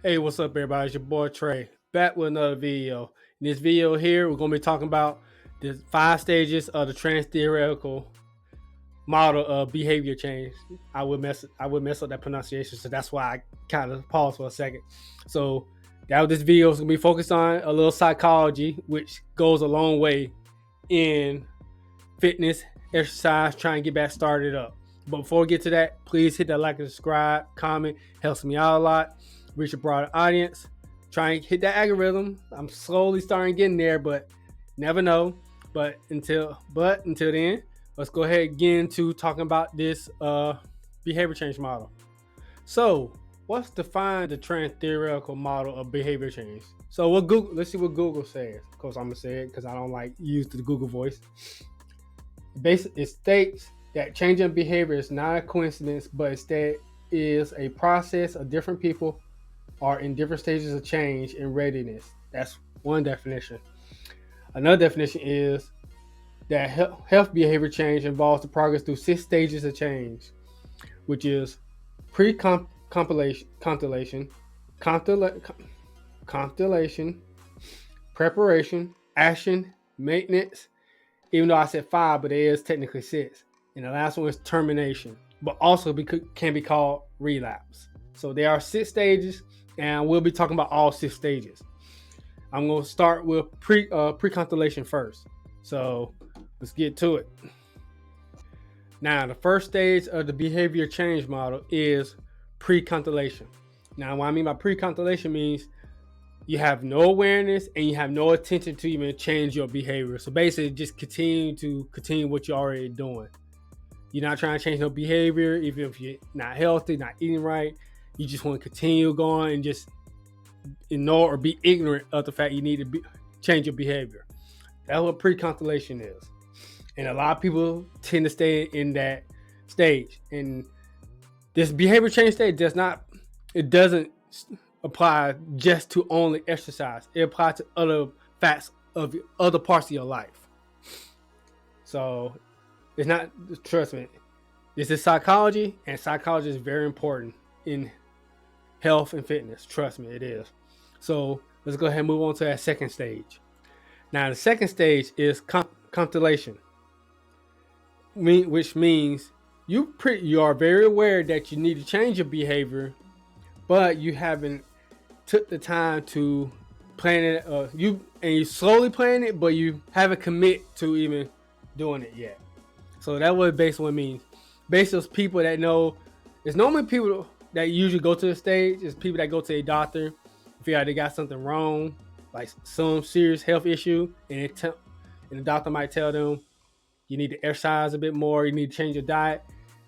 Hey, what's up, everybody? It's your boy Trey, back with another video. In this video here, we're going to be talking about the 5 stages of the Transtheoretical model of behavior change. I would mess up that pronunciation, so that's why I kind of paused for a second. So that what this video is going to be focused on, a little psychology, which goes a long way in fitness, exercise, trying to get back started up. But before we get to that, please hit that like and subscribe, comment, helps me out a lot. Reach a broader audience. Try and hit that algorithm. I'm slowly starting getting there, but never know. But until then, let's go ahead and get into talking about this behavior change model. So, what's defined the Transtheoretical model of behavior change? So, let's see what Google says. Of course, I'm gonna say it because I don't like use the Google voice. It states that changing behavior is not a coincidence, but instead is a process of different people are in different stages of change and readiness. That's one definition. Another definition is that health behavior change involves the progress through 6 stages of change, which is pre-contemplation, preparation, action, maintenance. Even though I said 5, but it is technically 6. And the last one is termination, but also can be called relapse. So there are 6 stages, and we'll be talking about all 6 stages. I'm going to start with pre-contemplation first. So let's get to it. Now, the first stage of the behavior change model is pre-contemplation. Now, what I mean by pre-contemplation means you have no awareness and you have no attention to even change your behavior. So basically, just continue what you're already doing. You're not trying to change no behavior, even if you're not healthy, not eating right. You just want to continue going and just ignore or be ignorant of the fact you need to change your behavior. That's what pre-contemplation is. And a lot of people tend to stay in that stage. And this behavior change stage doesn't apply just to only exercise. It applies to other facts of other parts of your life. So it's not, trust me, this is psychology, and psychology is very important in health and fitness. Trust me, it is. So let's go ahead and move on to that second stage. Now, the second stage is contemplation, which means you are very aware that you need to change your behavior, but you haven't took the time to plan it. You slowly plan it, but you haven't commit to even doing it yet. So that's what basically means. Basically, people that know, it's normally people that usually go to the stage. It's people that go to a doctor, feel like they got something wrong, like some serious health issue, and the doctor might tell them you need to exercise a bit more, you need to change your diet.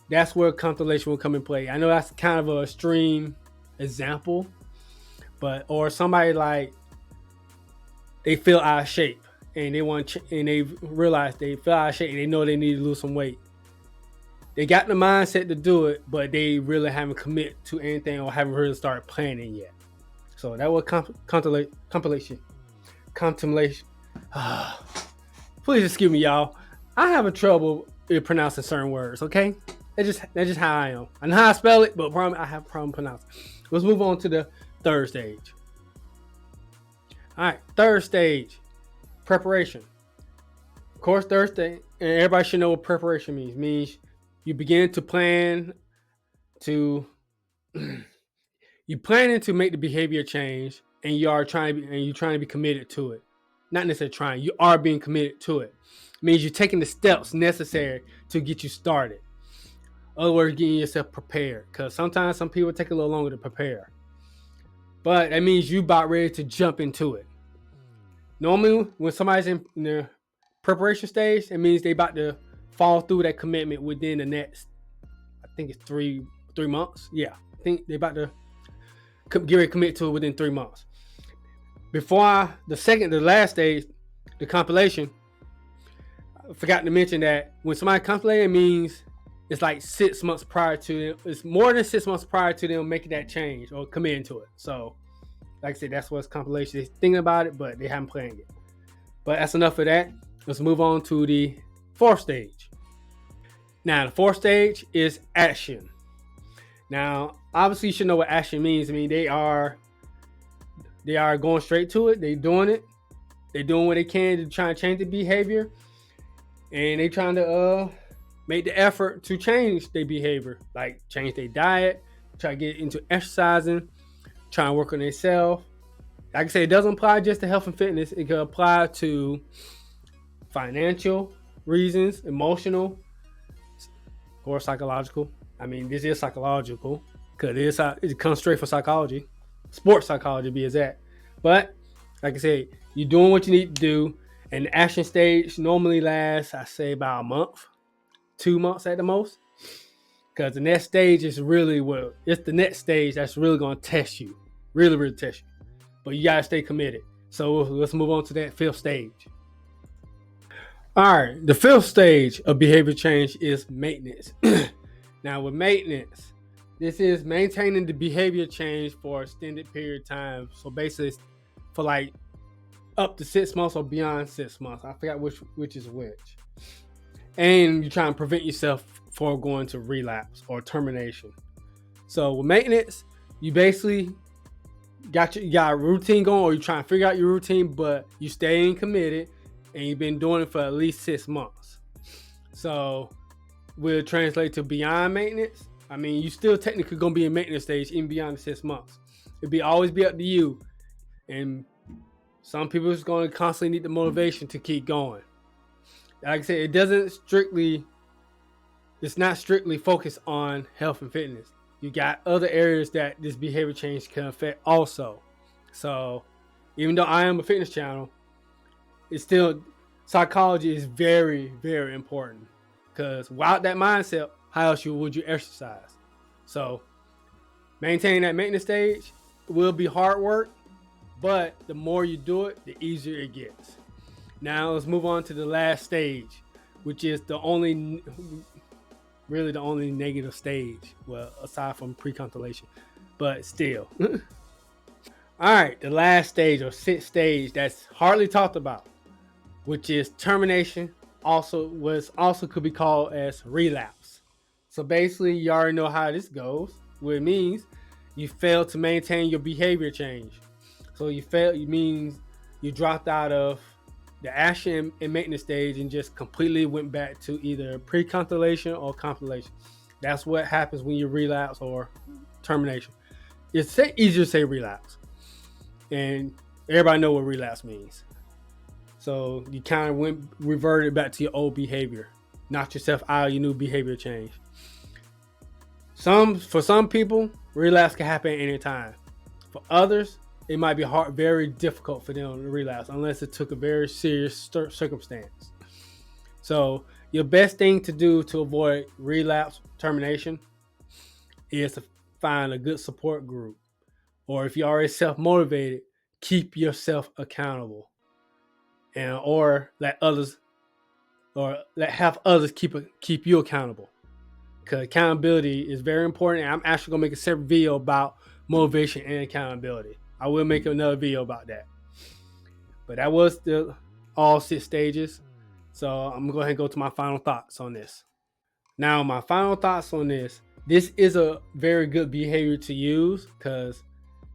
That's where contemplation will come in play. I know that's kind of an extreme example, or somebody like they feel out of shape and they realize they feel out of shape and they know they need to lose some weight. They got the mindset to do it, but they really haven't committed to anything or haven't really started planning yet. So that was contemplation. Please excuse me, y'all. I have a trouble pronouncing certain words. Okay, that's just how I am. I know how I spell it, but I have a problem pronouncing. Let's move on to the third stage. All right, third stage, preparation. Of course, third stage, and everybody should know what preparation means. It means you begin to plan to you planning to make the behavior change, and you're trying to be committed to it. Not necessarily trying, you are being committed to it. It means you're taking the steps necessary to get you started. In other words, getting yourself prepared, because sometimes some people take a little longer to prepare. But that means you about ready to jump into it. Normally, when somebody's in the preparation stage, it means they about to fall through that commitment within the next, I think it's 3 months. Yeah, I think they about to get ready to commit to it within 3 months. Before the last stage, the compilation, I forgot to mention that when somebody contemplates, it means it's like 6 months prior to them. It's more than 6 months prior to them making that change or committing to it. So, like I said, that's what's compilation. They're thinking about it, but they haven't planned it. But that's enough of that. Let's move on to the fourth stage. Now, the fourth stage is action. Now, obviously, you should know what action means. I mean, they are They are going straight to it. They doing it. They doing what they can to try and change the behavior, and they trying to make the effort to change their behavior, like change their diet, try to get into exercising, try and work on themselves. Like I say, it doesn't apply just to health and fitness. It can apply to financial reasons, emotional, or psychological. I mean, this is psychological because it comes straight from psychology, sports psychology, be exact. But like I said, you're doing what you need to do, and the action stage normally lasts, I say, about a month, 2 months at the most. Because the next stage is really it's the next stage that's really going to test you, really, really test you. But you gotta stay committed. So let's move on to that fifth stage. All right, the fifth stage of behavior change is maintenance. Now, with maintenance, this is maintaining the behavior change for extended period of time. So basically, for like up to 6 months or beyond 6 months. I forgot which is which. And you're trying to prevent yourself from going to relapse or termination. So with maintenance, you basically got a routine going, or you're trying to figure out your routine, but you staying committed, and you've been doing it for at least 6 months. So will translate to beyond maintenance. I mean, you still technically gonna be in maintenance stage even beyond the 6 months. It'll always be up to you. And some people is gonna constantly need the motivation to keep going. Like I said, it's not strictly focused on health and fitness. You got other areas that this behavior change can affect also. So even though I am a fitness channel, it's still, psychology is very, very important, because without that mindset, how else would you exercise? So maintaining that maintenance stage will be hard work, but the more you do it, the easier it gets. Now let's move on to the last stage, which is really the only negative stage, well, aside from pre-contemplation, but still. All right, the last stage or sixth stage that's hardly talked about, which is termination, also could be called as relapse. So basically, you already know how this goes. What it means, you fail to maintain your behavior change. So it means you dropped out of the action and maintenance stage and just completely went back to either pre-contemplation or compilation. That's what happens when you relapse or termination. It's easier to say relapse, and everybody know what relapse means. So you kind of reverted back to your old behavior, knocked yourself out of your new behavior change. For some people, relapse can happen at any time. For others, it might be very difficult for them to relapse unless it took a very serious circumstance. So your best thing to do to avoid relapse termination is to find a good support group. Or if you're already self-motivated, keep yourself accountable. Or have others keep you accountable. Because accountability is very important. And I'm actually gonna make a separate video about motivation and accountability. I will make another video about that. But that was all 6 stages. So I'm gonna go ahead and go to my final thoughts on this. Now, my final thoughts on this is a very good behavior to use, because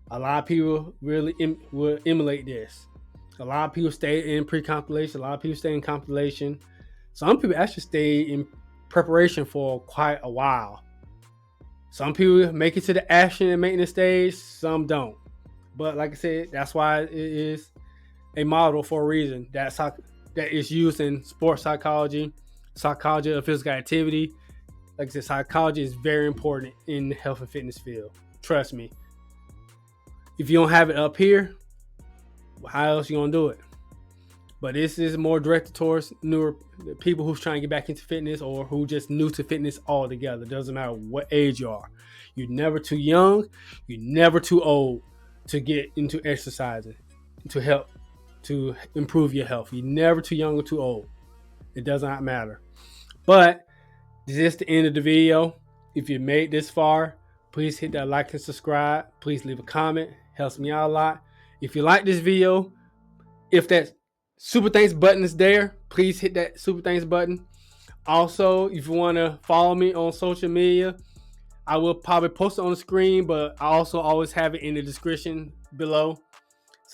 a lot of people really will emulate this. A lot of people stay in pre-compilation. A lot of people stay in compilation. Some people actually stay in preparation for quite a while. Some people make it to the action and maintenance stage. Some don't. But like I said, that's why it is a model for a reason. That is used in sports psychology of physical activity. Like I said, psychology is very important in the health and fitness field. Trust me. If you don't have it up here, how else you gonna do it? But this is more directed towards newer people who's trying to get back into fitness, or who just new to fitness altogether. Doesn't matter what age you are. You're never too young. You're never too old to get into exercising, to help to improve your health. You're never too young or too old. It does not matter. But this is the end of the video. If you made this far, please hit that like and subscribe. Please leave a comment. Helps me out a lot. If you like this video, if that super thanks button is there, please hit that super thanks button. Also, if you want to follow me on social media, I will probably post it on the screen, but I also always have it in the description below.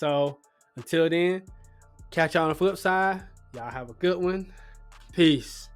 So until then, catch y'all on the flip side. Y'all have a good one. Peace.